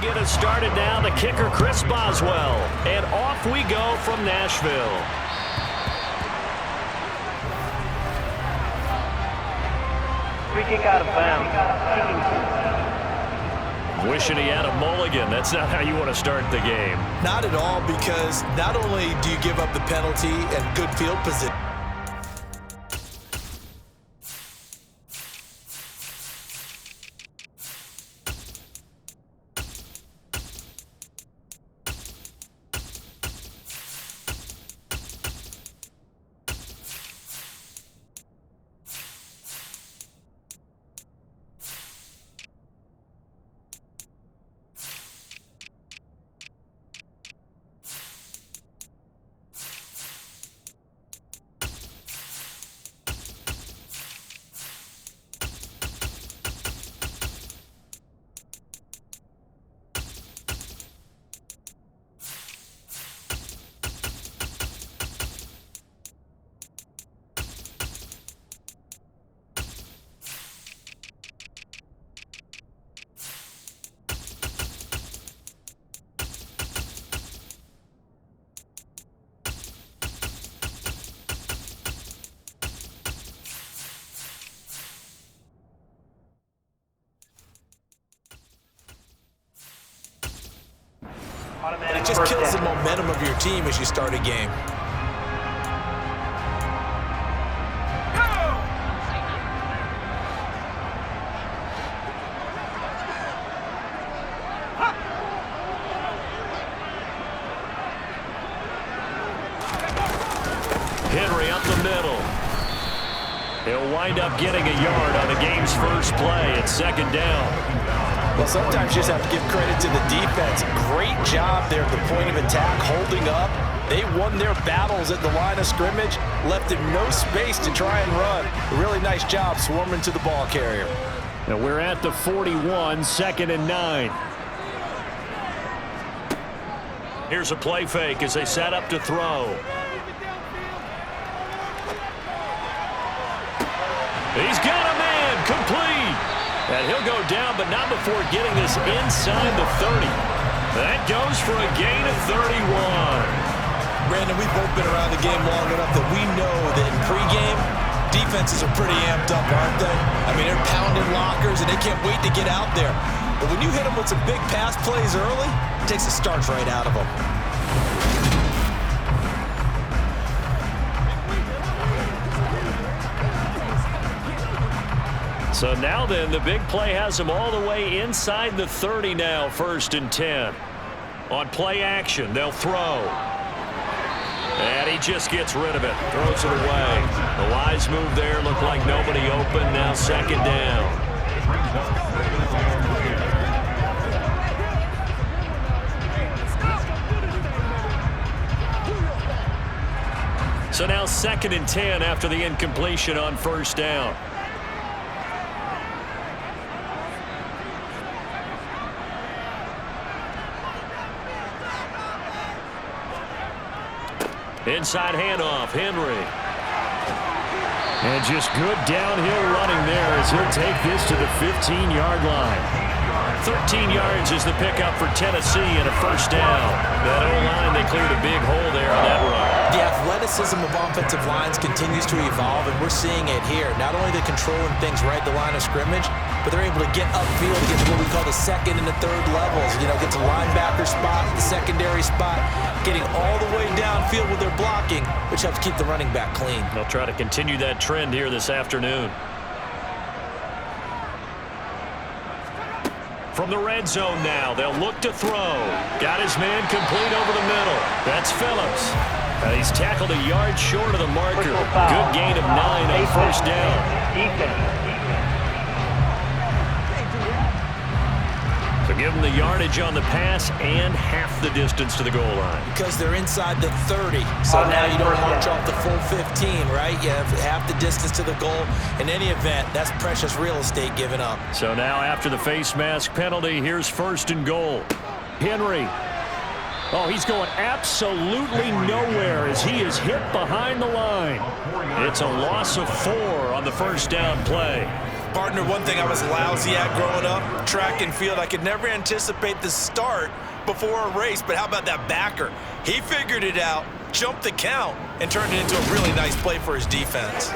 get us started now. The kicker, Chris Boswell. And off we go from Nashville. Free kick out of bounds. Wishing he had a mulligan. That's not how you want to start the game. Not at all, because not only do you give up the penalty and good field position. And it just kills the momentum of your team as you start a game. Henry up the middle. He'll wind up getting a yard on the game's first play. It's second down. Well, sometimes you just have to give credit to the defense. Great job there at the point of attack, holding up. They won their battles at the line of scrimmage, left him no space to try and run. A really nice job swarming to the ball carrier. Now we're at the 41, 2nd and 9. Here's a play fake as they set up to throw. He's got a man, complete. And he'll go down, but not before getting this inside the 30. That goes for a gain of 31. Brandon, we've both been around the game long enough that we know that in pregame, defenses are pretty amped up, aren't they? I mean, they're pounding lockers, and they can't wait to get out there. But when you hit them with some big pass plays early, it takes the starch right out of them. So now then, the big play has them all the way inside the 30 now, 1st and 10. On play action, they'll throw. And he just gets rid of it, throws it away. The wise move there, looked like nobody open, now 2nd down. So now 2nd and 10 after the incompletion on 1st down. Inside handoff, Henry. And just good downhill running there as he'll take this to the 15-yard line. 13 yards is the pickup for Tennessee and a 1st down. That O-line, they cleared a big hole there on that run. The athleticism of offensive lines continues to evolve, and we're seeing it here. Not only are they controlling things right at the line of scrimmage, but they're able to get upfield to get to what we call the 2nd and the 3rd levels. You know, get to linebacker spot, the secondary spot, getting all the way downfield with their blocking, which helps keep the running back clean. They'll try to continue that trend here this afternoon. From the red zone now, they'll look to throw. Got his man complete over the middle. That's Phillips. He's tackled a yard short of the marker. Good gain of 9 on 1st down. So give them the yardage on the pass and half the distance to the goal line. Because they're inside the 30. So now you don't march off the full 15, right? You have half the distance to the goal. In any event, that's precious real estate given up. So now after the face mask penalty, here's 1st and goal. Henry. Oh, he's going absolutely nowhere as he is hit behind the line. It's a loss of 4 on the 1st down play. Partner, one thing I was lousy at growing up, track and field, I could never anticipate the start before a race, but how about that backer? He figured it out, jumped the count, and turned it into a really nice play for his defense.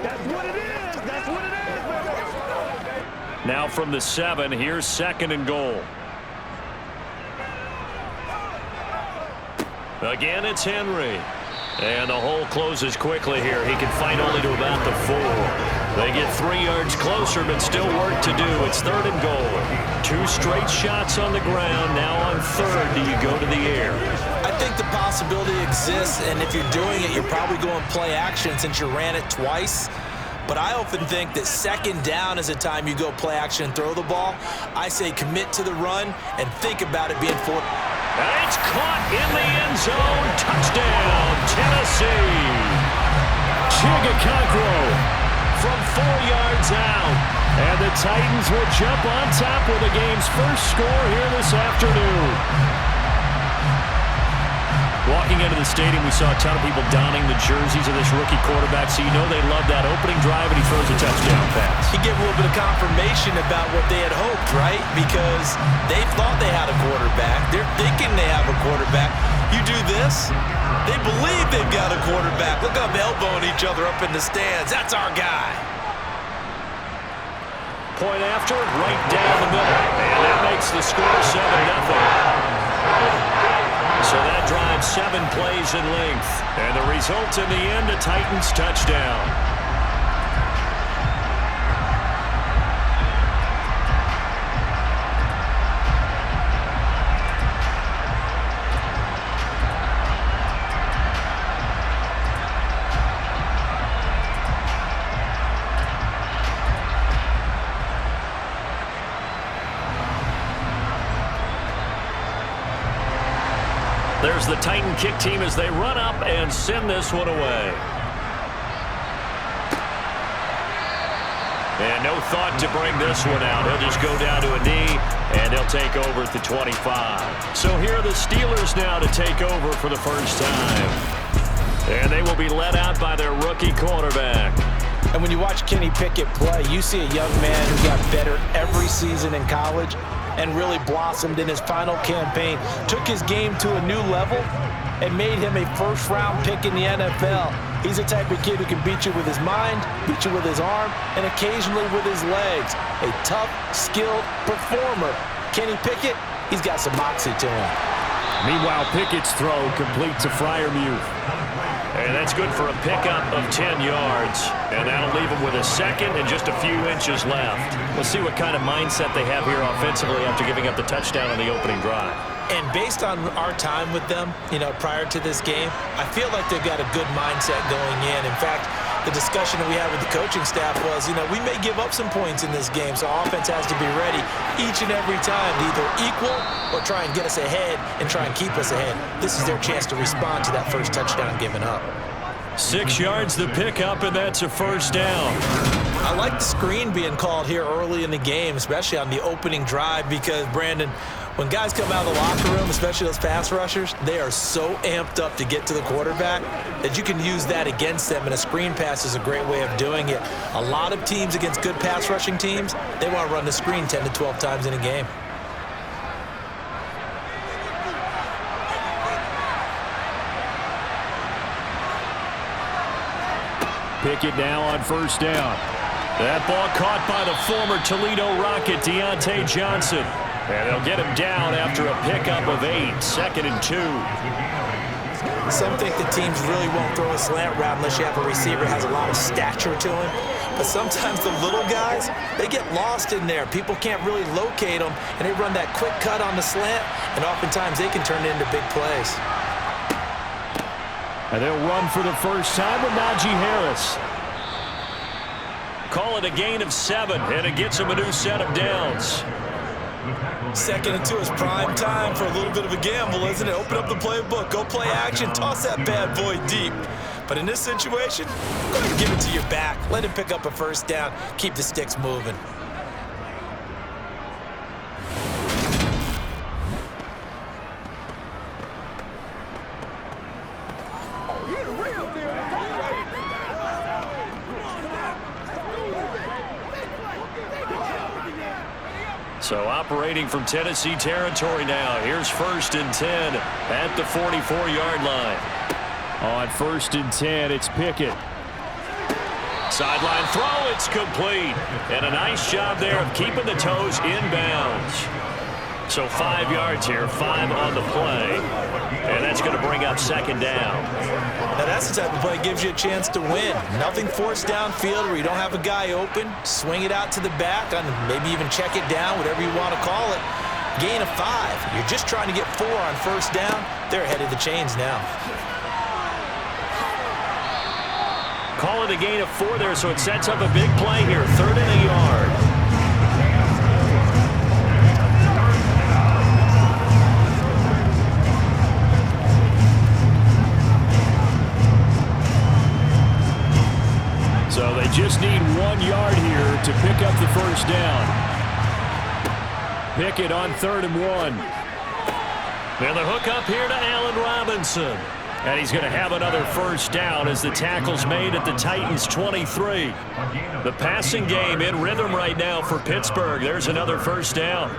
That's what it is. That's what it is. Now from the 7, here's 2nd and goal. Again, it's Henry. And the hole closes quickly here. He can fight only to about the 4. They get 3 yards closer, but still work to do. It's 3rd and goal. 2 straight shots on the ground. Now on 3rd, do you go to the air? I think the possibility exists, and if you're doing it, you're probably going play action since you ran it twice. But I often think that 2nd down is a time you go play action and throw the ball. I say commit to the run and think about it being 4. And it's caught in the end zone. Touchdown, Tennessee. Chigacancro from 4 yards out. And the Titans will jump on top with the game's first score here this afternoon. Walking into the stadium, we saw a ton of people donning the jerseys of this rookie quarterback, so you know they love that opening drive, and he throws a touchdown pass. He gave a little bit of confirmation about what they had hoped, right? Because they thought they had a quarterback. They're thinking they have a quarterback. You do this, they believe they've got a quarterback. Look at them elbowing each other up in the stands. That's our guy. Point after, right down the middle, and that makes the score 7-0. So that drives 7 plays in length. And the result in the end, a Titans touchdown. There's the Titan kick team as they run up and send this one away. And no thought to bring this one out. He'll just go down to a knee, and he'll take over at the 25. So here are the Steelers now to take over for the first time. And they will be led out by their rookie quarterback. And when you watch Kenny Pickett play, you see a young man who got better every season in college and really blossomed in his final campaign, took his game to a new level, and made him a first-round pick in the NFL. He's the type of kid who can beat you with his mind, beat you with his arm, and occasionally with his legs. A tough, skilled performer. Kenny Pickett, he's got some moxie to him. Meanwhile, Pickett's throw complete to Freiermuth. And that's good for a pickup of 10 yards. And that'll leave them with a second and just a few inches left. We'll see what kind of mindset they have here offensively after giving up the touchdown on the opening drive. And based on our time with them, prior to this game, I feel like they've got a good mindset going in. In fact, the discussion that we had with the coaching staff was, we may give up some points in this game, so offense has to be ready each and every time to either equal or try and get us ahead and try and keep us ahead. This is their chance to respond to that first touchdown given up. 6 yards the pickup, and that's a first down. I like the screen being called here early in the game, especially on the opening drive, because, Brandon, when guys come out of the locker room, especially those pass rushers, they are so amped up to get to the quarterback that you can use that against them, and a screen pass is a great way of doing it. A lot of teams against good pass rushing teams, they want to run the screen 10 to 12 times in a game. Pickett now on first down. That ball caught by the former Toledo Rocket, Deontay Johnson. And they'll get him down after a pickup of 8, 2nd and 2. Some think the teams really won't throw a slant route unless you have a receiver that has a lot of stature to him. But sometimes the little guys, they get lost in there. People can't really locate them, and they run that quick cut on the slant, and oftentimes they can turn it into big plays. And they'll run for the first time with Najee Harris. Call it a gain of 7, and it gets him a new set of downs. 2nd and 2 is prime time for a little bit of a gamble, isn't it? Open up the playbook, go play action, toss that bad boy deep. But in this situation, go ahead and give it to your back. Let him pick up a first down, keep the sticks moving. So operating from Tennessee territory now. Here's 1st and 10 at the 44-yard line. On 1st and 10, it's Pickett. Sideline throw, it's complete. And a nice job there of keeping the toes inbounds. So 5 yards here, 5 on the play. And that's going to bring up 2nd down. Now that's the type of play that gives you a chance to win. Nothing forced downfield where you don't have a guy open. Swing it out to the back, and maybe even check it down, whatever you want to call it. Gain of 5. You're just trying to get 4 on 1st down. They're ahead of the chains now. Call it a gain of 4 there, so it sets up a big play here. 3rd and a yard. So they just need 1 yard here to pick up the 1st down. Pickett on 3rd and 1. And the hook up here to Allen Robinson. And he's going to have another 1st down as the tackle's made at the Titans' 23. The passing game in rhythm right now for Pittsburgh. There's another 1st down.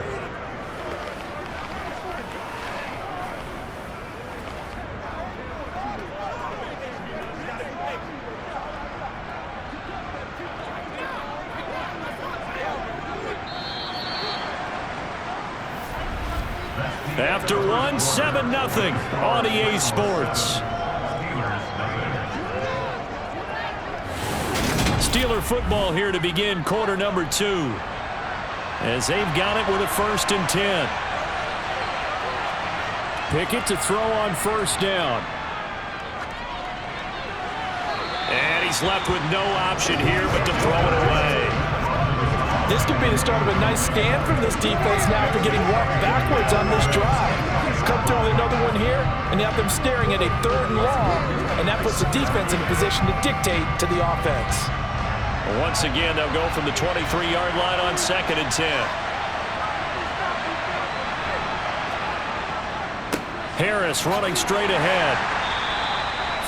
After 1, 7-0 on EA Sports. Steeler football here to begin quarter number 2. As they've got it with a 1st and 10. Pickett to throw on 1st down. And he's left with no option here but to throw it away. This could be the start of a nice stand from this defense now after getting walked backwards on this drive. Come through with another one here, and you have them staring at a 3rd and long, and that puts the defense in a position to dictate to the offense. Once again, they'll go from the 23-yard line on 2nd and 10. Harris running straight ahead.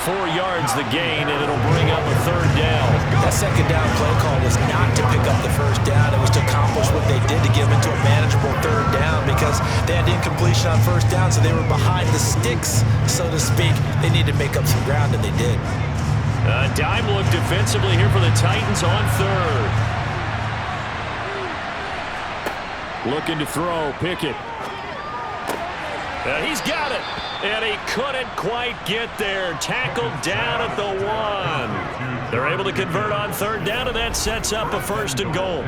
4 yards the gain, and it'll bring up a 3rd down. That 2nd down play call was not to pick up the 1st down. It was to accomplish what they did to get them into a manageable 3rd down because they had incompletion on 1st down, so they were behind the sticks, so to speak. They needed to make up some ground, and they did. A dime look defensively here for the Titans on 3rd. Looking to throw, Pickett. And he's got it. And he couldn't quite get there. Tackled down at the 1. They're able to convert on 3rd down, and that sets up a 1st and goal.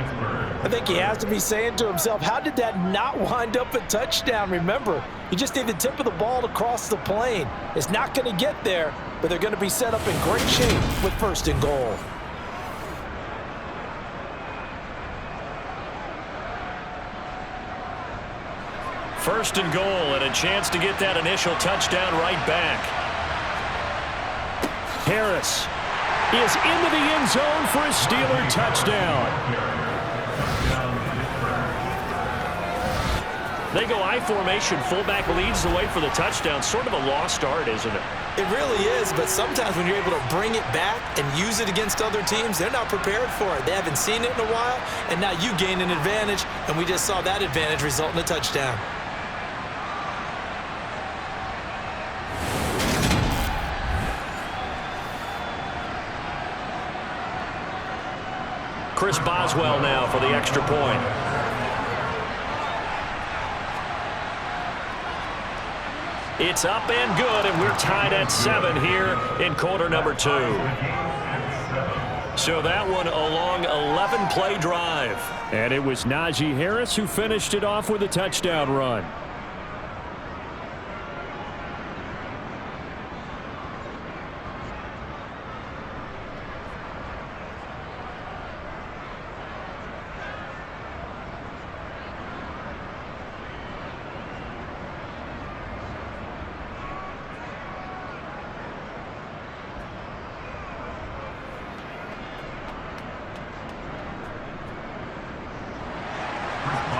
I think he has to be saying to himself, how did that not wind up a touchdown? Remember, you just need the tip of the ball to cross the plane. It's not going to get there, but they're going to be set up in great shape with 1st and goal. First and goal, and a chance to get that initial touchdown right back. Harris is into the end zone for a Steeler touchdown. They go I formation. Fullback leads the way for the touchdown. Sort of a lost art, isn't it? It really is, but sometimes when you're able to bring it back and use it against other teams, they're not prepared for it. They haven't seen it in a while, and now you gain an advantage, and we just saw that advantage result in a touchdown. Chris Boswell now for the extra point. It's up and good, and we're tied at 7 here in quarter number 2. So that one a long 11-play drive. And it was Najee Harris who finished it off with a touchdown run.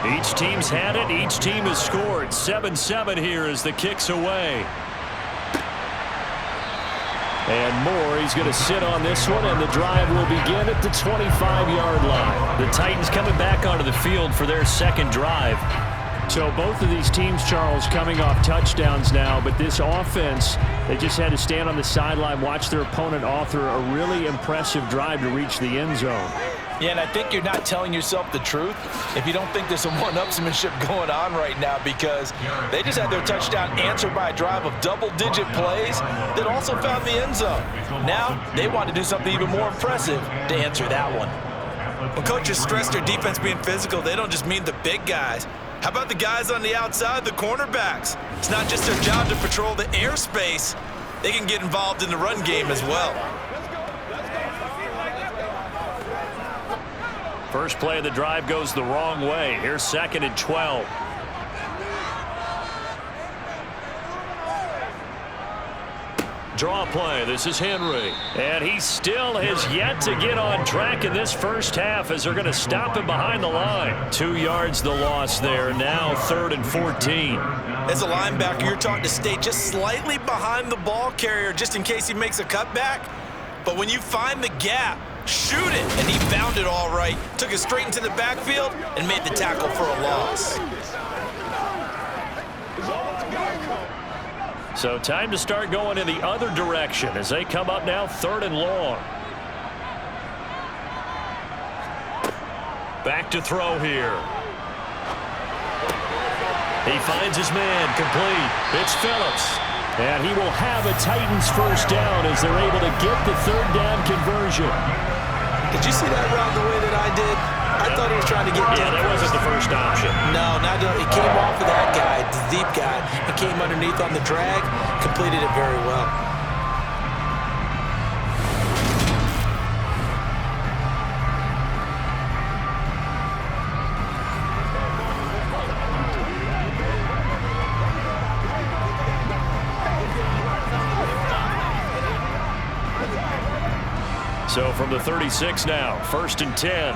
Each team's had it. Each team has scored. 7-7 here as the kick's away. And Moore, he's going to sit on this one, and the drive will begin at the 25-yard line. The Titans coming back onto the field for their second drive. So both of these teams, Charles, coming off touchdowns now, but this offense, they just had to stand on the sideline, watch their opponent author a really impressive drive to reach the end zone. Yeah, and I think you're not telling yourself the truth if you don't think there's some one-upsmanship going on right now, because they just had their touchdown answered by a drive of double-digit plays that also found the end zone. Now they want to do something even more impressive to answer that one. When coaches stress their defense being physical, they don't just mean the big guys. How about the guys on the outside, the cornerbacks? It's not just their job to patrol the airspace. They can get involved in the run game as well. First play of the drive goes the wrong way. Here's 2nd and 12. Draw play. This is Henry. And he still has yet to get on track in this first half as they're going to stop him behind the line. 2 yards the loss there. Now 3rd and 14. As a linebacker, you're taught to stay just slightly behind the ball carrier just in case he makes a cutback. But when you find the gap, shoot it. And he found it all right. Took it straight into the backfield and made the tackle for a loss. So time to start going in the other direction as they come up now 3rd and long. Back to throw here. He finds his man, complete. It's Phillips. And he will have a Titans first down as they're able to get the 3rd down conversion. Did you see that route the way that I did? I thought he was trying to get deep. Yeah, that wasn't the first option. No, he came off of that guy, the deep guy, and came underneath on the drag, completed it very well. So from the 36 now, 1st and 10.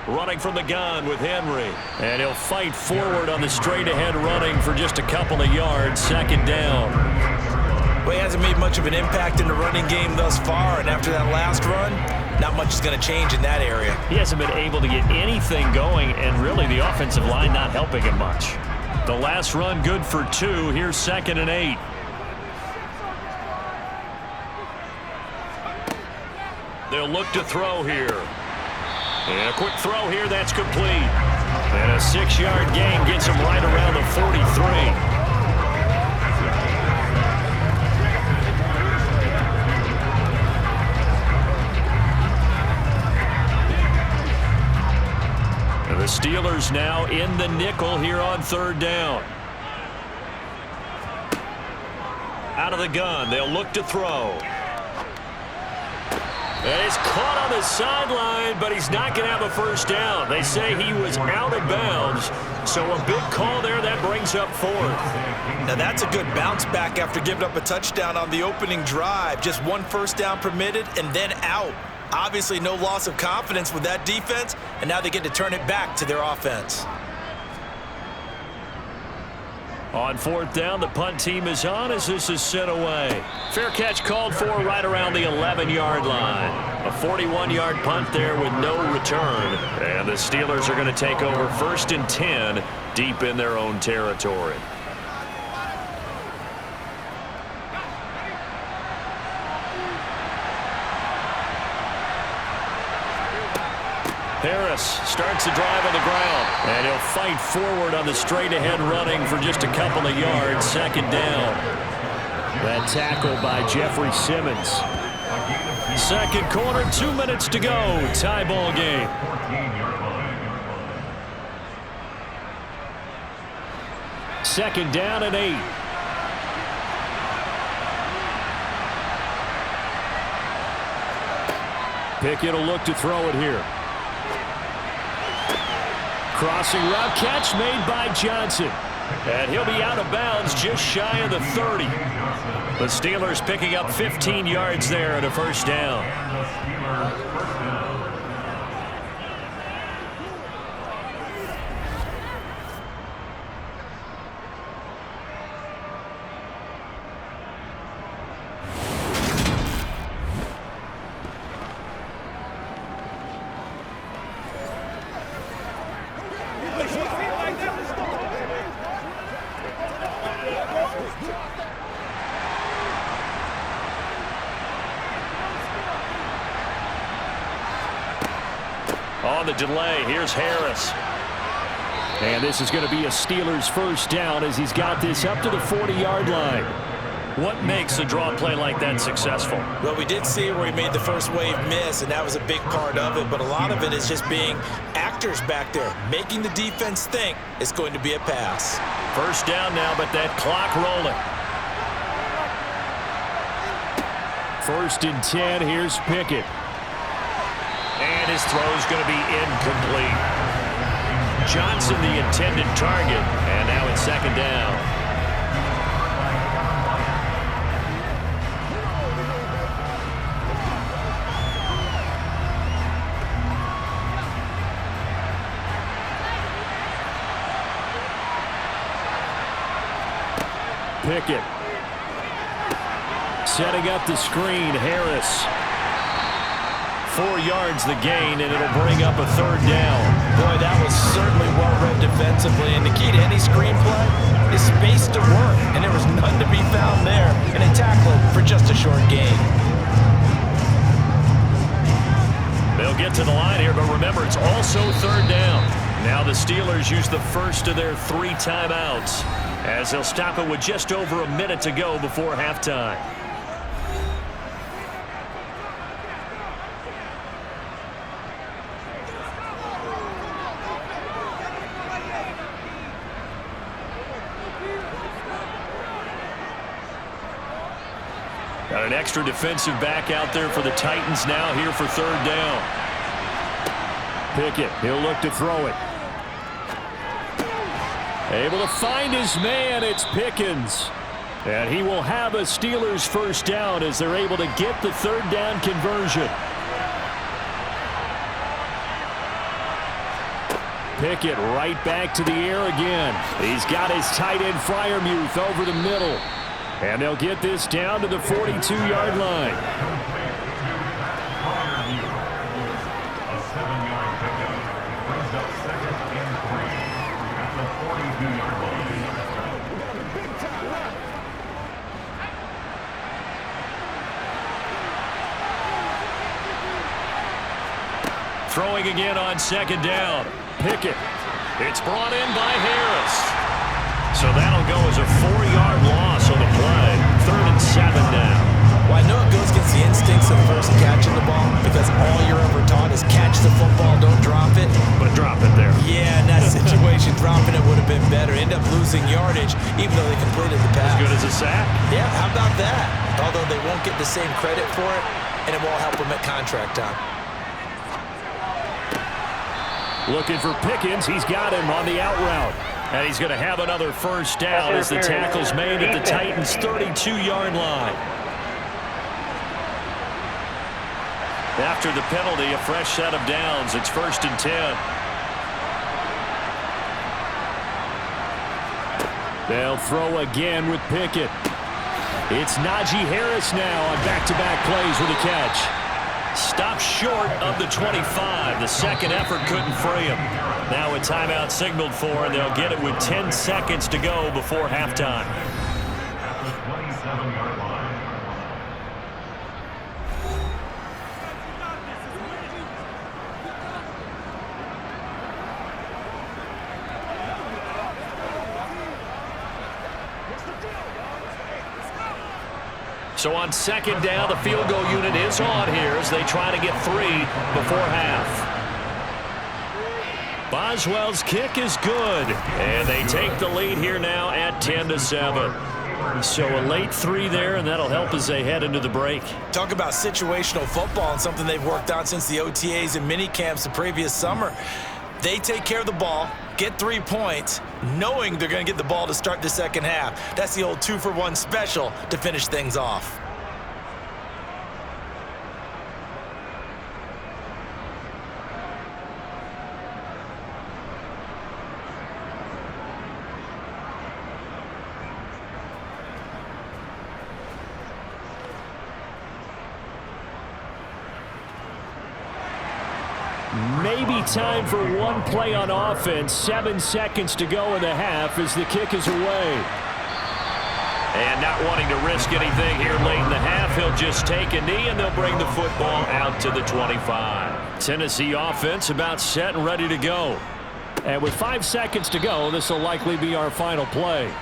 Running from the gun with Henry. And he'll fight forward on the straight-ahead running for just a couple of yards. 2nd down. Well, he hasn't made much of an impact in the running game thus far, and after that last run, not much is going to change in that area. He hasn't been able to get anything going, and really the offensive line not helping him much. The last run good for 2. Here's 2nd and 8. They'll look to throw here. And a quick throw here, that's complete. And a 6-yard gain gets him right around the 43. And the Steelers now in the nickel here on 3rd down. Out of the gun, they'll look to throw. And he's caught on the sideline, but he's not going to have a first down. They say he was out of bounds, so a big call there that brings up 4th. Now that's a good bounce back after giving up a touchdown on the opening drive. Just 1 first down permitted and then out. Obviously no loss of confidence with that defense, and now they get to turn it back to their offense. On 4th down, the punt team is on as this is sent away. Fair catch called for right around the 11-yard line. A 41-yard punt there with no return. And the Steelers are going to take over 1st and 10 deep in their own territory. Harris starts the drive on the ground, and he'll fight forward on the straight-ahead running for just a couple of yards. 2nd down. That tackle by Jeffrey Simmons. 2nd quarter, 2 minutes to go. Tie ball game. Second down and 8. Pickett will look to throw it here. Crossing route catch made by Johnson. And he'll be out of bounds just shy of the 30. The Steelers picking up 15 yards there at a first down. On the delay, here's Harris. And this is going to be a Steelers first down as he's got this up to the 40-yard line. What makes a draw play like that successful? Well, we did see where he made the first wave miss, and that was a big part of it. But a lot of it is just being actors back there, making the defense think it's going to be a pass. First down now, but that clock rolling. First and 10, here's Pickett. And his throw's going to be incomplete. Johnson the intended target, and now it's second down. Pickett. Setting up the screen, Harris. 4 yards the gain, and it'll bring up a third down. Boy, that was certainly well-read defensively, and the key to any screenplay is space to work, and there was none to be found there, and a tackle for just a short gain. They'll get to the line here, but remember, it's also third down. Now the Steelers use the first of their 3 timeouts, as they'll stop it with just over a minute to go before halftime. Got an extra defensive back out there for the Titans now here for third down. Pickett, he'll look to throw it. Able to find his man, it's Pickens. And he will have a Steelers first down as they're able to get the third down conversion. Pickett right back to the air again. He's got his tight end Freiermuth over the middle. And they'll get this down to the 42-yard line. Throwing again on second down. Pickett. It's brought in by Harris. So that'll go as a 4-yard loss on the play. 3rd and 7 now. Well, I know it goes against the instincts of the person catching the ball because all you're ever taught is catch the football, don't drop it. But drop it there. Yeah, in that situation, dropping it would have been better. End up losing yardage, even though they completed the pass. As good as a sack? Yeah, how about that? Although they won't get the same credit for it, and it won't help them at contract time. Looking for Pickens. He's got him on the out route. And he's going to have another first down as the tackle's made at the Titans' 32-yard line. After the penalty, a fresh set of downs. It's 1st and 10. They'll throw again with Pickett. It's Najee Harris now on back-to-back plays with a catch. Stopped short of the 25. The second effort couldn't free him. Now a timeout signaled for, and they'll get it with 10 seconds to go before halftime. So on second down, the field goal unit is on here as they try to get 3 before half. Boswell's kick is good, and they take the lead here now at 10-7. So a late 3 there, and that'll help as they head into the break. Talk about situational football and something they've worked on since the OTAs and mini camps the previous summer. They take care of the ball, get 3 points, knowing they're going to get the ball to start the second half. That's the old 2-for-1 special to finish things off. Maybe time for one play on offense. 7 seconds to go in the half as the kick is away. And not wanting to risk anything here late in the half, he'll just take a knee, and they'll bring the football out to the 25. Tennessee offense about set and ready to go. And with 5 seconds to go, this will likely be our final play.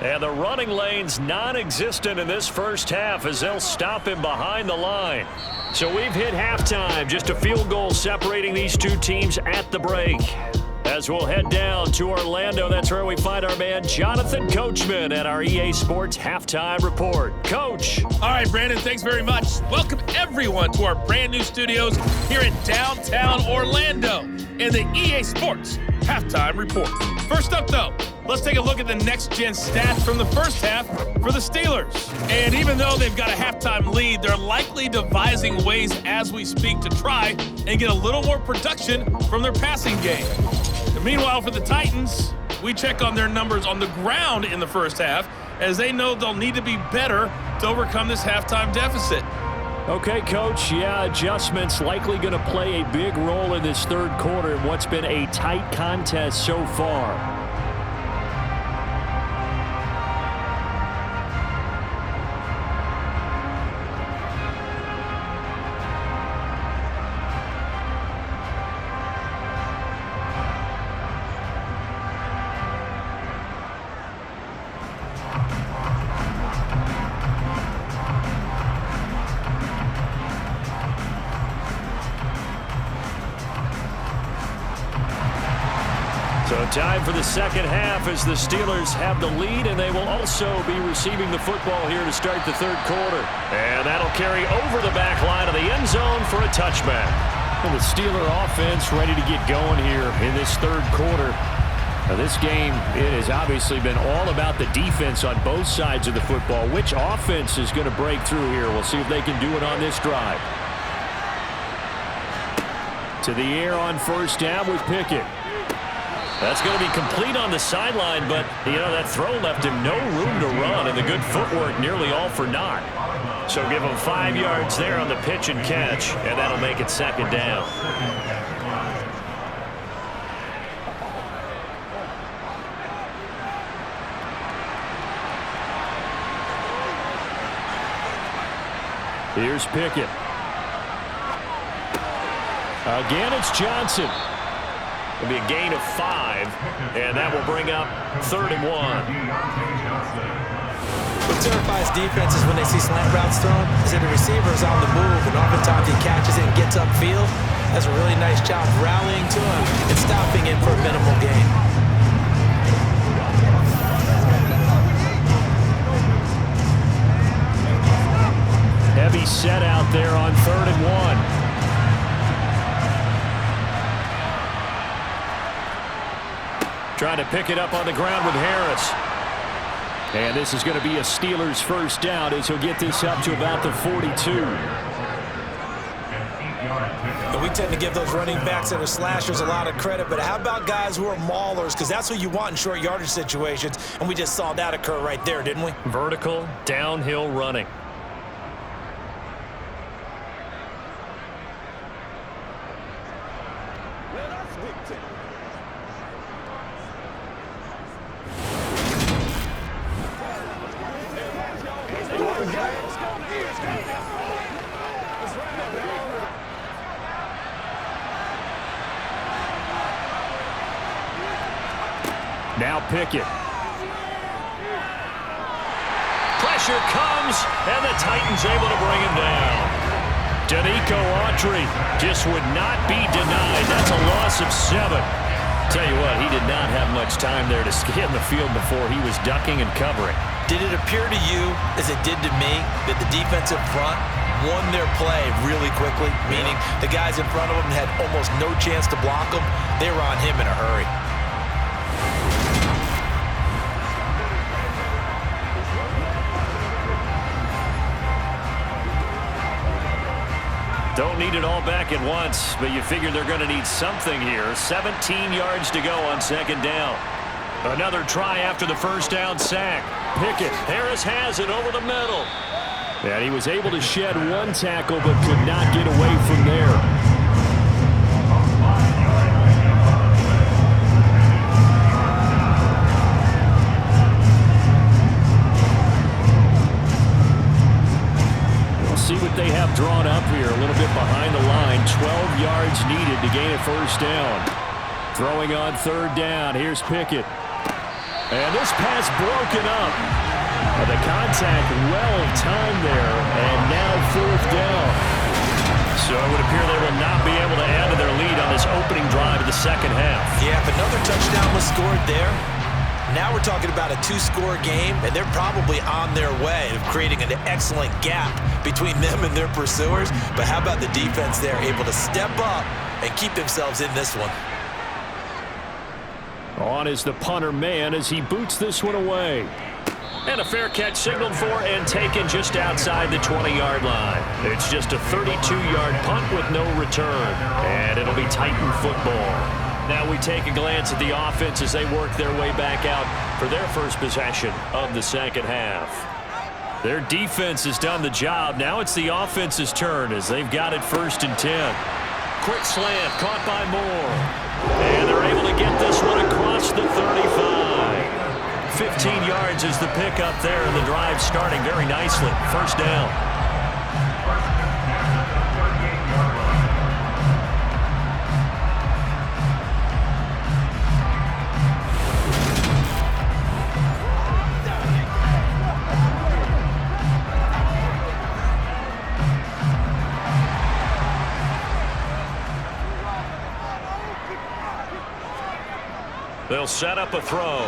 And the running lane's non-existent in this first half as they'll stop him behind the line. So we've hit halftime. Just a field goal separating these two teams at the break. As we'll head down to Orlando, that's where we find our man Jonathan Coachman at our EA Sports Halftime Report. Coach. All right, Brandon, thanks very much. Welcome, everyone, to our brand new studios here in downtown Orlando in the EA Sports Halftime Report. First up, though, let's take a look at the next-gen stats from the first half for the Steelers. And even though they've got a halftime lead, they're likely devising ways as we speak to try and get a little more production from their passing game. And meanwhile, for the Titans, we check on their numbers on the ground in the first half as they know they'll need to be better to overcome this halftime deficit. Okay, Coach, adjustments likely going to play a big role in this third quarter in what's been a tight contest so far. So time for the second half as the Steelers have the lead, and they will also be receiving the football here to start the third quarter. And that'll carry over the back line of the end zone for a touchback. And the Steeler offense ready to get going here in this third quarter. Now this game, it has obviously been all about the defense on both sides of the football. Which offense is going to break through here? We'll see if they can do it on this drive. To the air on first down with Pickett. That's going to be complete on the sideline, but, that throw left him no room to run, and the good footwork nearly all for naught. So give him 5 yards there on the pitch and catch, and that'll make it second down. Here's Pickett. Again, it's Johnson. It'll be a gain of 5, and that will bring up 3rd and 1. What terrifies defenses when they see slant routes thrown is that the receiver is on the move, and oftentimes he catches it and gets upfield. That's a really nice job rallying to him and stopping him for a minimal gain. Heavy set out there on 3rd and 1. Trying to pick it up on the ground with Harris. And this is going to be a Steelers first down as he'll get this up to about the 42. And we tend to give those running backs that are slashers a lot of credit, but how about guys who are maulers? Because that's what you want in short yardage situations, and we just saw that occur right there, didn't we? Vertical, downhill running. Now Pickett. Pressure comes, and the Titans able to bring him down. Danico Autry just would not be denied. That's a loss of 7. Tell you what, he did not have much time there to scan the field before he was ducking and covering. Did it appear to you, as it did to me, that the defensive front won their play really quickly? Meaning the guys in front of them had almost no chance to block him. They were on him in a hurry. Don't need it all back at once, but you figure they're going to need something here. 17 yards to go on second down. Another try after the first down sack. Pickett. Harris has it over the middle. And he was able to shed one tackle, but could not get away from there. See what they have drawn up here. A little bit behind the line. 12 yards needed to gain a first down. Throwing on third down. Here's Pickett. And this pass broken up. The contact well timed there. And now fourth down. So it would appear they will not be able to add to their lead on this opening drive of the second half. Yeah, if another touchdown was scored there, now we're talking about a two-score game, and they're probably on their way of creating an excellent gap between them and their pursuers. But how about the defense there, able to step up and keep themselves in this one? On is the punter man as he boots this one away. And a fair catch signaled for and taken just outside the 20-yard line. It's just a 32-yard punt with no return. And it'll be Titan football. Now we take a glance at the offense as they work their way back out for their first possession of the second half. Their defense has done the job. Now it's the offense's turn as they've got it 1st and 10. Quick slant caught by Moore. And they're able to get this one across the 35. 15 yards is the pickup there, and the drive starting very nicely. First down. They'll set up a throw.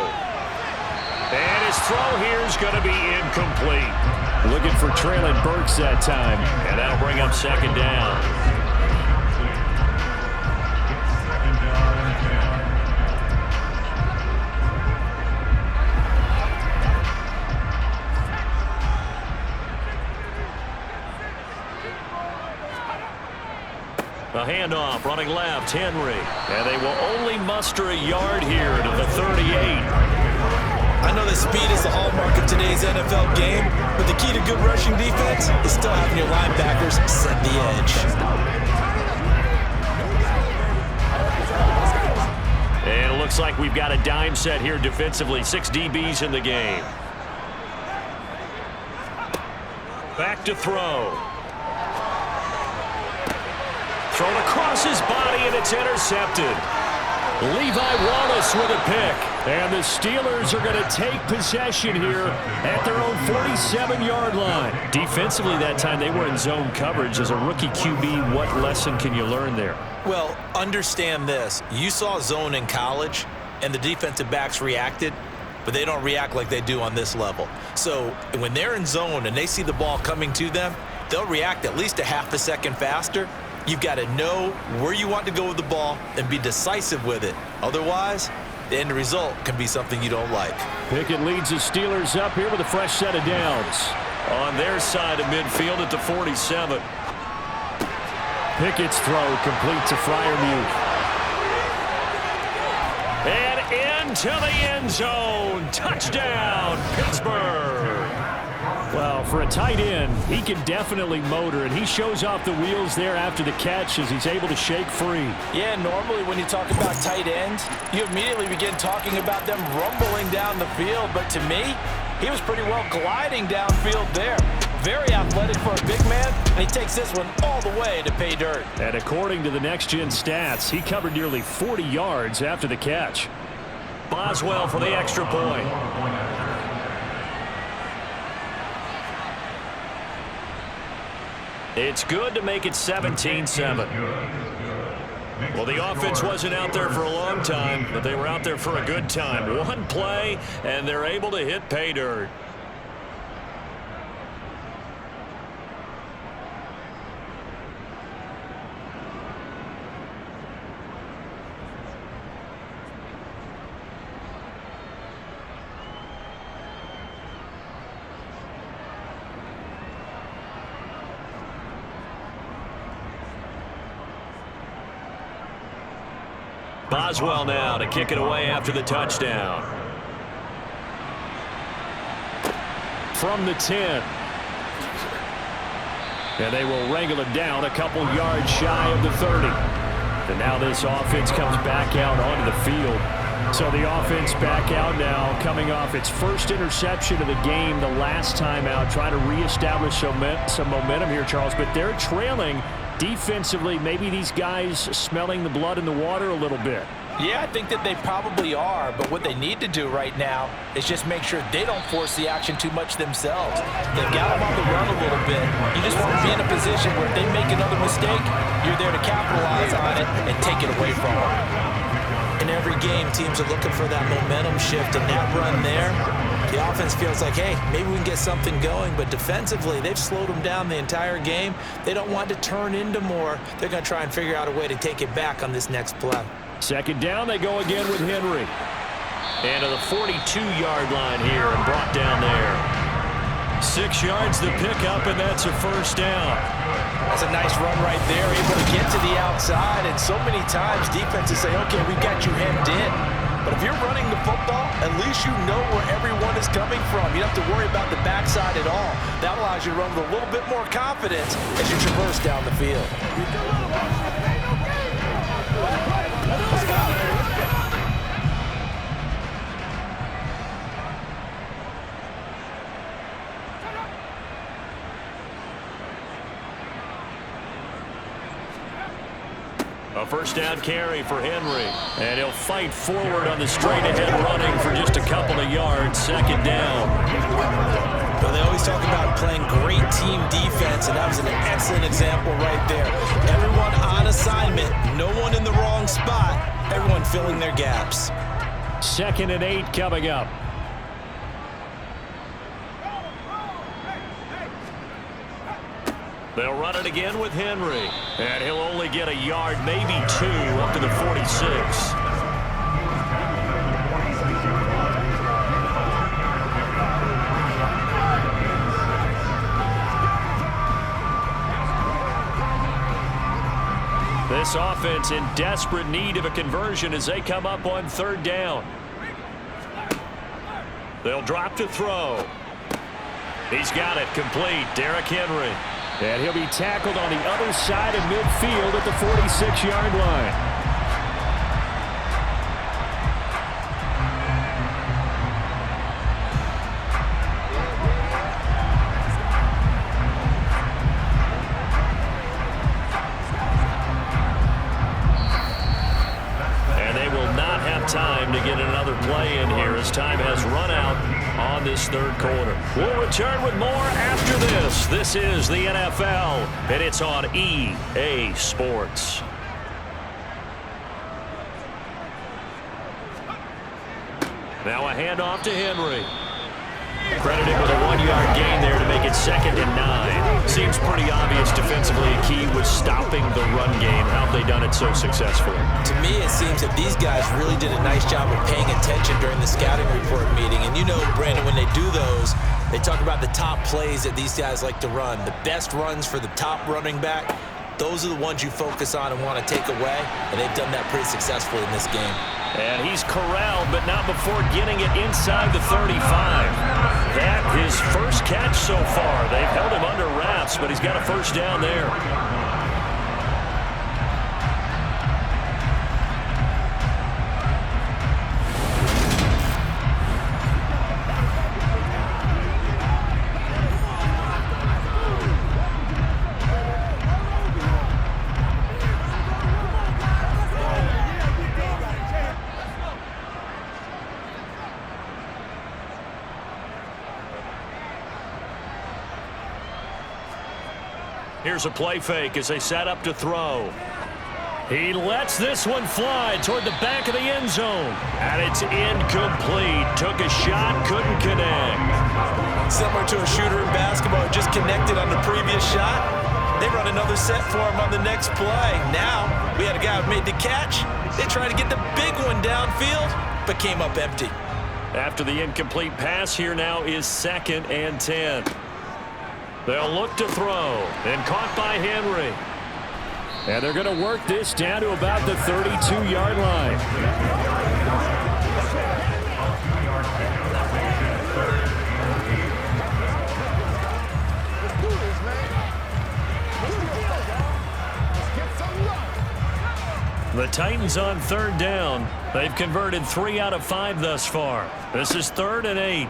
And his throw here is going to be incomplete. Looking for Traylon Burks that time. And that'll bring up second down. A handoff running left, Henry. And they will only muster a yard here to the 38. I know that speed is the hallmark of today's NFL game, but the key to good rushing defense is still having your linebackers set the edge. And it looks like we've got a dime set here defensively. 6 DBs in the game. Back to throw. Thrown across his body, and it's intercepted. Levi Wallace with a pick. And the Steelers are going to take possession here at their own 47-yard line. Defensively that time, they were in zone coverage. As a rookie QB, what lesson can you learn there? Well, understand this. You saw zone in college, and the defensive backs reacted, but they don't react like they do on this level. So when they're in zone and they see the ball coming to them, they'll react at least a half a second faster. You've got to know where you want to go with the ball and be decisive with it. Otherwise, the end result can be something you don't like. Pickett leads the Steelers up here with a fresh set of downs. On their side of midfield at the 47. Pickett's throw complete to Freiermuth. And into the end zone. Touchdown, Pittsburgh. Well, for a tight end, he can definitely motor, and he shows off the wheels there after the catch as he's able to shake free. Yeah, normally when you talk about tight ends, you immediately begin talking about them rumbling down the field. But to me, he was pretty well gliding downfield there. Very athletic for a big man, and he takes this one all the way to pay dirt. And according to the next-gen stats, he covered nearly 40 yards after the catch. Boswell for the extra point. It's good to make it 17-7. Well, the offense wasn't out there for a long time, but they were out there for a good time. One play, and they're able to hit pay dirt. Boswell now to kick it away after the touchdown. From the 10. And they will wrangle it down a couple yards shy of the 30. And now this offense comes back out onto the field. So the offense back out now, coming off its first interception of the game the last time out, trying to reestablish some momentum here, Charles. But they're trailing defensively, maybe these guys smelling the blood in the water a little bit. Yeah, I think that they probably are, but what they need to do right now is just make sure they don't force the action too much themselves. They've got them on the run a little bit. You just want to be in a position where if they make another mistake, you're there to capitalize on it and take it away from them. In every game, teams are looking for that momentum shift, and that run there, the offense feels like, hey, maybe we can get something going, but defensively, they've slowed them down the entire game. They don't want to turn into more. They're going to try and figure out a way to take it back on this next play. Second down, they go again with Henry. And to the 42-yard line here and brought down there. 6 yards the pickup, and that's a first down. That's a nice run right there, able to get to the outside, and so many times defenses say, okay, we got you hemmed in. But if you're running the football, at least you know where everyone is coming from. You don't have to worry about the backside at all. That allows you to run with a little bit more confidence as you traverse down the field. A first down carry for Henry. And he'll fight forward on the straight-ahead running for just a couple of yards. Second down. Well, they always talk about playing great team defense, and that was an excellent example right there. Everyone on assignment, no one in the wrong spot, everyone filling their gaps. 2nd and 8 coming up. They'll run it again with Henry. And he'll only get a yard, maybe 2, up to the 46. This offense in desperate need of a conversion as they come up on 3rd down. They'll drop to throw. He's got it complete. Derrick Henry. And he'll be tackled on the other side of midfield at the 46-yard line. And they will not have time to get another play in here as time has run out on this 3rd quarter. We'll return with more after this. This is the NFL, and it's on EA Sports. Now a handoff to Henry. Credited with a 1-yard gain there to make it 2nd and 9. Seems pretty obvious defensively a key was stopping the run game. How have they done it so successfully? To me, it seems that these guys really did a nice job of paying attention during the scouting report meeting. And you know, Brandon, when they do those, they talk about the top plays that these guys like to run. The best runs for the top running back, those are the ones you focus on and want to take away. And they've done that pretty successfully in this game. And he's corralled, but not before getting it inside the 35. That his first catch so far. They've held him under wraps, but he's got a first down there. Here's a play fake as they set up to throw. He lets this one fly toward the back of the end zone. And it's incomplete. Took a shot, couldn't connect. Similar to a shooter in basketball who just connected on the previous shot. They run another set for him on the next play. Now, we had a guy who made the catch. They tried to get the big one downfield, but came up empty. After the incomplete pass, here now is 2nd and 10. They'll look to throw, and caught by Henry. And they're going to work this down to about the 32-yard line. The Titans on 3rd down. They've converted 3 out of 5 thus far. This is 3rd and 8.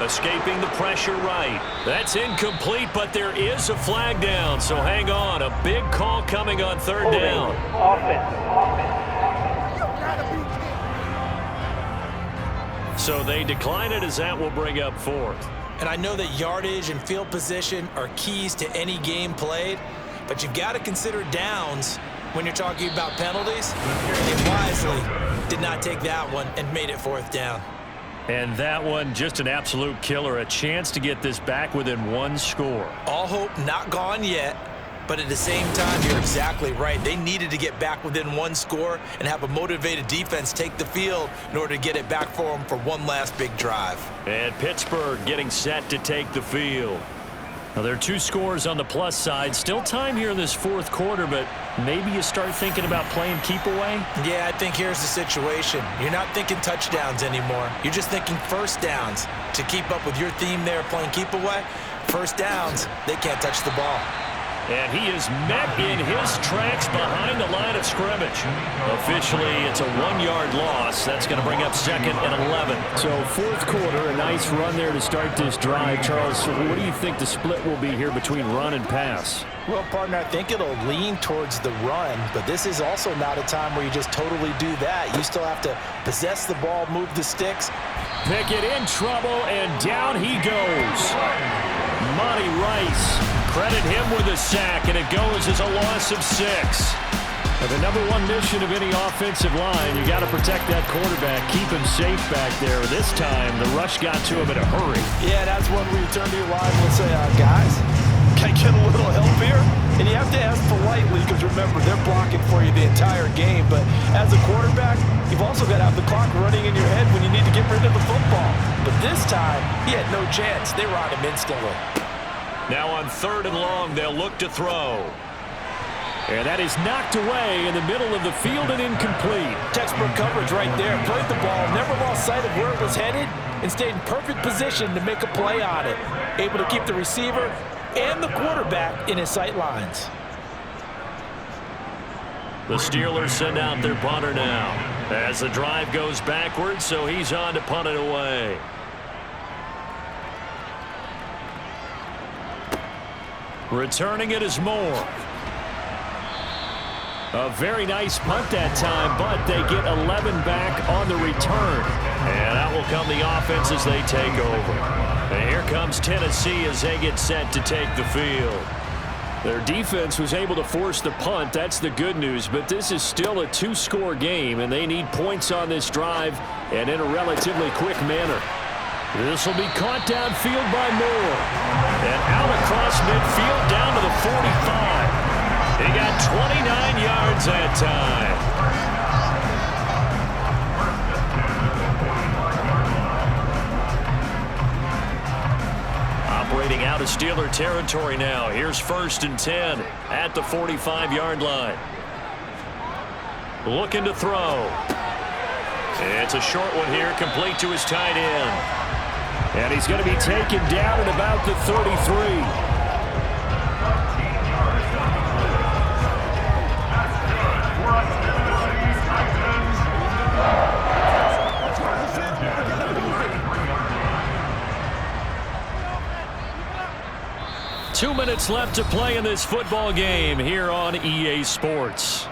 Escaping the pressure right. That's incomplete, but there is a flag down, so hang on. A big call coming on third down. So they decline it as that will bring up fourth. And I know that yardage and field position are keys to any game played, but you've got to consider downs when you're talking about penalties. They wisely did not take that one and made it fourth down. And that one, just an absolute killer. A chance to get this back within one score. All hope not gone yet, but at the same time, you're exactly right. They needed to get back within one score and have a motivated defense take the field in order to get it back for them for one last big drive. And Pittsburgh getting set to take the field. Now, there are 2 scores on the plus side. Still time here in this fourth quarter, but maybe you start thinking about playing keep away? Yeah, I think here's the situation. You're not thinking touchdowns anymore. You're just thinking first downs. To keep up with your theme there, playing keep away, first downs, they can't touch the ball. And he is met in his tracks behind the line of scrimmage. Officially, it's a 1-yard loss. That's going to bring up second and 11. So fourth quarter, a nice run there to start this drive. Charles, so what do you think the split will be here between run and pass? Well, partner, I think it'll lean towards the run, but this is also not a time where you just totally do that. You still have to possess the ball, move the sticks. Pickett in trouble, and down he goes. Monty Rice. Credit him with a sack, and it goes as a loss of 6. Now, the #1 mission of any offensive line, you got to protect that quarterback, keep him safe back there. This time, the rush got to him in a hurry. Yeah, that's when we turn to your line and say, guys, can I get a little help here? And you have to ask politely because, remember, they're blocking for you the entire game. But as a quarterback, you've also got to have the clock running in your head when you need to get rid of the football. But this time, he had no chance. They were on him instantly. Now on 3rd and long, they'll look to throw. And that is knocked away in the middle of the field and incomplete. Textbook coverage right there. Played the ball, never lost sight of where it was headed, and stayed in perfect position to make a play on it. Able to keep the receiver and the quarterback in his sight lines. The Steelers send out their punter now as the drive goes backwards, so he's on to punt it away. Returning it is Moore. A very nice punt that time, but they get 11 back on the return. And out will come the offense as they take over. And here comes Tennessee as they get set to take the field. Their defense was able to force the punt. That's the good news, but this is still a 2-score game, and they need points on this drive and in a relatively quick manner. This will be caught downfield by Moore. And out across midfield down to the 45. He got 29 yards that time. Operating out of Steeler territory now. Here's 1st and 10 at the 45-yard line. Looking to throw. It's a short one here, complete to his tight end. And he's going to be taken down at about the 33. Two minutes left to play in this football game here on EA Sports.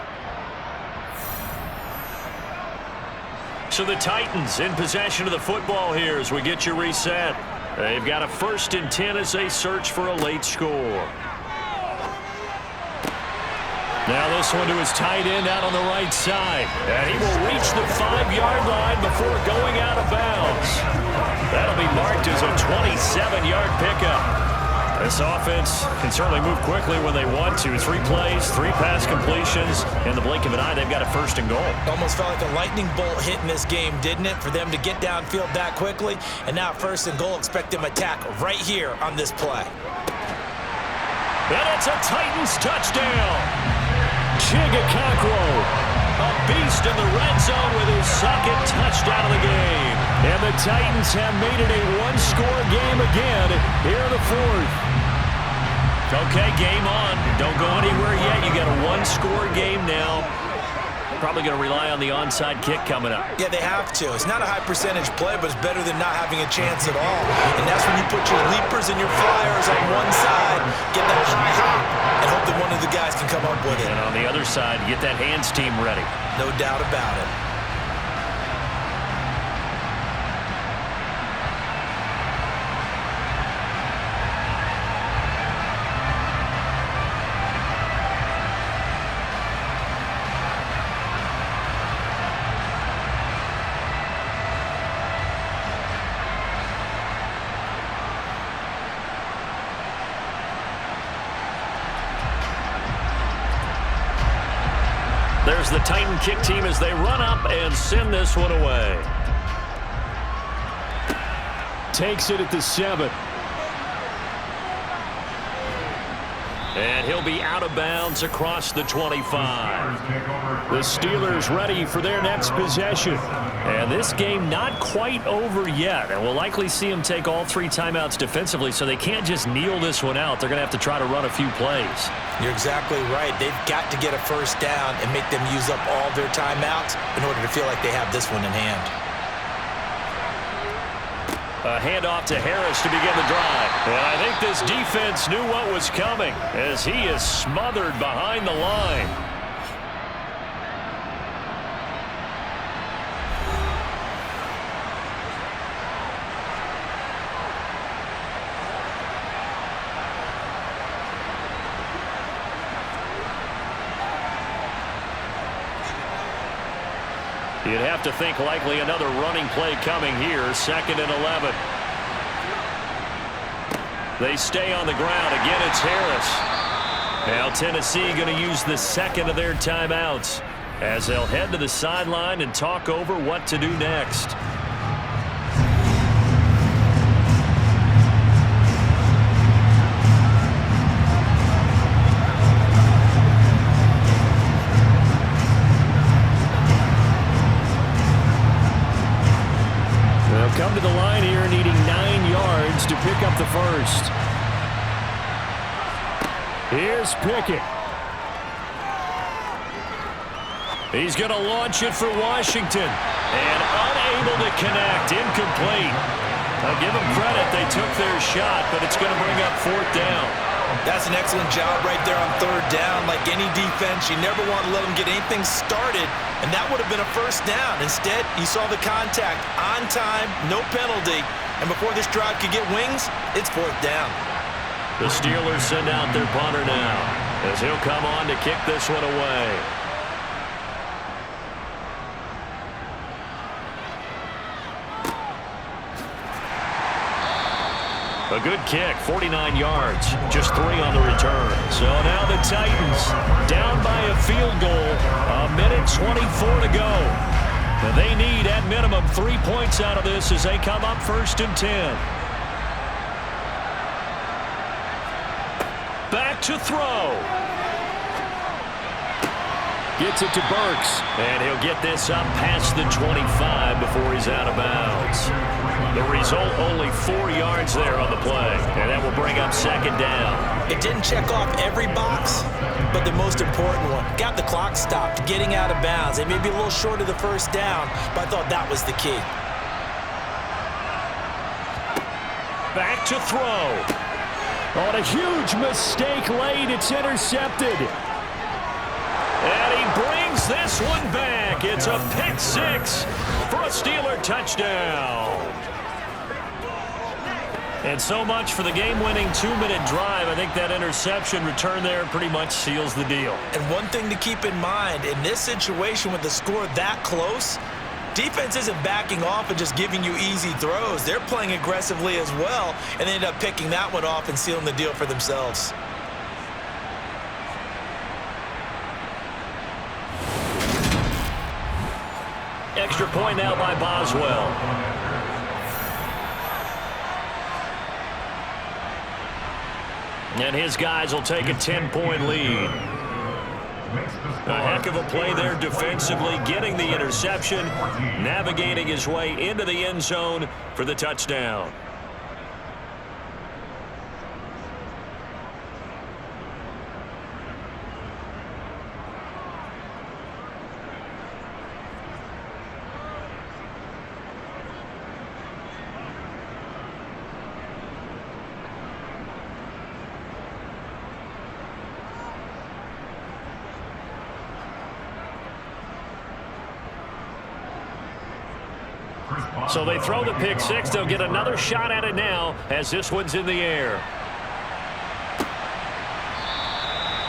So the Titans in possession of the football here as we get you reset. They've got a 1st and 10 as they search for a late score. Now this one to his tight end out on the right side. And he will reach the 5-yard line before going out of bounds. That'll be marked as a 27-yard pickup. This offense can certainly move quickly when they want to. 3 plays, 3 pass completions. In the blink of an eye, they've got a 1st and goal. Almost felt like a lightning bolt hit in this game, didn't it? For them to get downfield that quickly. And now 1st and goal, expect them to attack right here on this play. And it's a Titans touchdown. Chigakakro, a beast in the red zone with his 2nd touchdown of the game. And the Titans have made it a 1-score game again here in the 4th. Okay, game on. Don't go anywhere yet. You got a 1-score game now. probably going to rely on the onside kick coming up. Yeah, they have to. It's not a high percentage play, but it's better than not having a chance at all. And that's when you put your leapers and your flyers on one side, get that high hop, and hope that one of the guys can come up with it. And on the other side, get that hands team ready. No doubt about it. There's the Titan kick team as they run up and send this one away. Takes it at the 7. And he'll be out of bounds across the 25. The Steelers ready for their next possession. And this game not quite over yet. And we'll likely see them take all 3 timeouts defensively, so they can't just kneel this one out. They're going to have to try to run a few plays. You're exactly right. They've got to get a first down and make them use up all their timeouts in order to feel like they have this one in hand. A handoff to Harris to begin the drive. And I think this defense knew what was coming as he is smothered behind the line. You'd have to think likely another running play coming here. 2nd and 11. They stay on the ground. Again, it's Harris. Now Tennessee going to use the 2nd of their timeouts as they'll head to the sideline and talk over what to do next. Come to the line here needing 9 yards to pick up the first. Here's Pickett. He's going to launch it for Washington. And unable to connect. Incomplete. I'll give them credit. They took their shot, but it's going to bring up 4th down. That's an excellent job right there on 3rd down. Like any defense, you never want to let them get anything started, and that would have been a first down. Instead, you saw the contact on time, no penalty, and before this drive could get wings, it's 4th down. The Steelers send out their punter now as he'll come on to kick this one away. A good kick, 49 yards, just 3 on the return. So now the Titans down by a field goal, 1:24 to go. And they need at minimum 3 points out of this as they come up 1st and 10. Back to throw. Gets it to Burks. And he'll get this up past the 25 before he's out of bounds. The result, only 4 yards there on the play. And that will bring up 2nd down. It didn't check off every box, but the most important one. Got the clock stopped, getting out of bounds. They may be a little short of the first down, but I thought that was the key. Back to throw. On a huge mistake late, it's intercepted. And he brings this one back. It's a pick 6 for a Steeler touchdown. And so much for the game-winning 2-minute drive. I think that interception return there pretty much seals the deal. And one thing to keep in mind, in this situation with the score that close, defense isn't backing off and just giving you easy throws. They're playing aggressively as well, and they end up picking that one off and sealing the deal for themselves. Extra point now by Boswell. And his guys will take a 10-point lead. A heck of a play there defensively, getting the interception, navigating his way into the end zone for the touchdown. So they throw the pick six. They'll get another shot at it now as this one's in the air.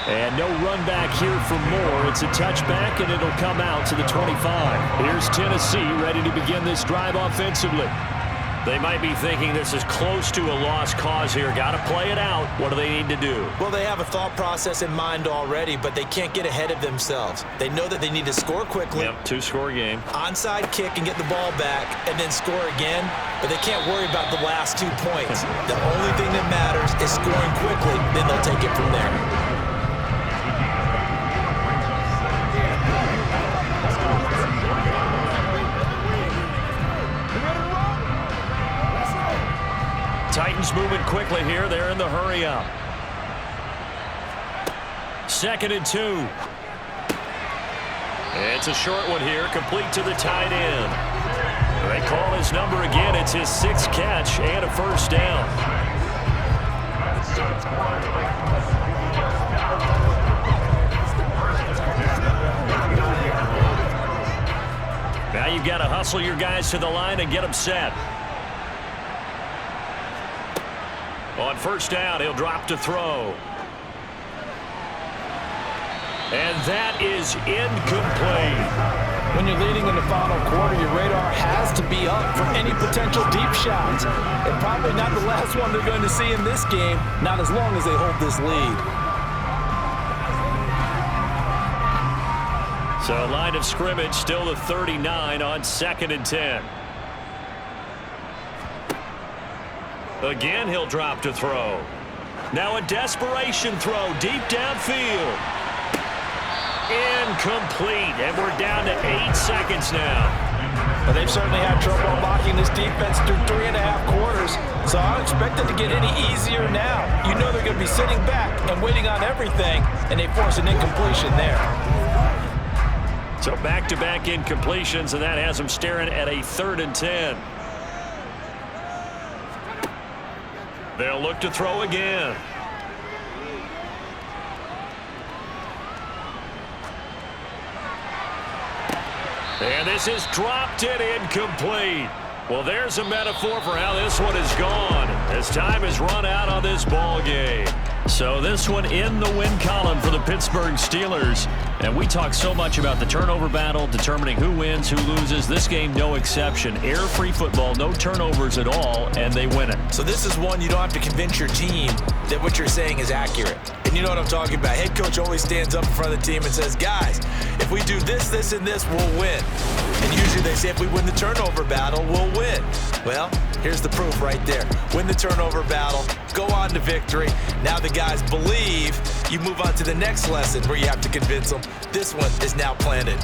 And no run back here for Moore. It's a touchback, and it'll come out to the 25. Here's Tennessee ready to begin this drive offensively. They might be thinking this is close to a lost cause here. Got to play it out. What do they need to do? Well, they have a thought process in mind already, but they can't get ahead of themselves. They know that they need to score quickly. Yep, two-score game. Onside kick and get the ball back and then score again, but they can't worry about the last 2 points. The only thing that matters is scoring quickly, then they'll take it from there. Titans moving quickly here. They're in the hurry up. 2nd and 2. It's a short one here, complete to the tight end. They call his number again. It's his 6th catch and a first down. Now you've got to hustle your guys to the line and get them set. On first down, he'll drop to throw. And that is incomplete. When you're leading in the final quarter, your radar has to be up for any potential deep shots. And probably not the last one they're going to see in this game, not as long as they hold this lead. So line of scrimmage still the 39 on 2nd and 10. Again, he'll drop to throw. Now a desperation throw deep downfield. Incomplete, and we're down to 8 seconds now. Well, they've certainly had trouble blocking this defense through 3.5 quarters, so I don't expect it to get any easier now. You know they're going to be sitting back and waiting on everything, and they force an incompletion there. So back-to-back incompletions, and that has them staring at a 3rd and 10. They'll look to throw again. And this is dropped and incomplete. Well, there's a metaphor for how this one is gone as time has run out on this ball game. So this one in the win column for the Pittsburgh Steelers. And we talk so much about the turnover battle, determining who wins, who loses. This game, no exception. Error-free football, no turnovers at all, and they win it. So this is one you don't have to convince your team that what you're saying is accurate. And you know what I'm talking about. Head coach always stands up in front of the team and says, guys, if we do this, this, and this, we'll win. And usually they say if we win the turnover battle, we'll win. Well, here's the proof right there. Win the turnover battle, go on to victory. Now the guys believe. You move on to the next lesson where you have to convince them. This one is now planted.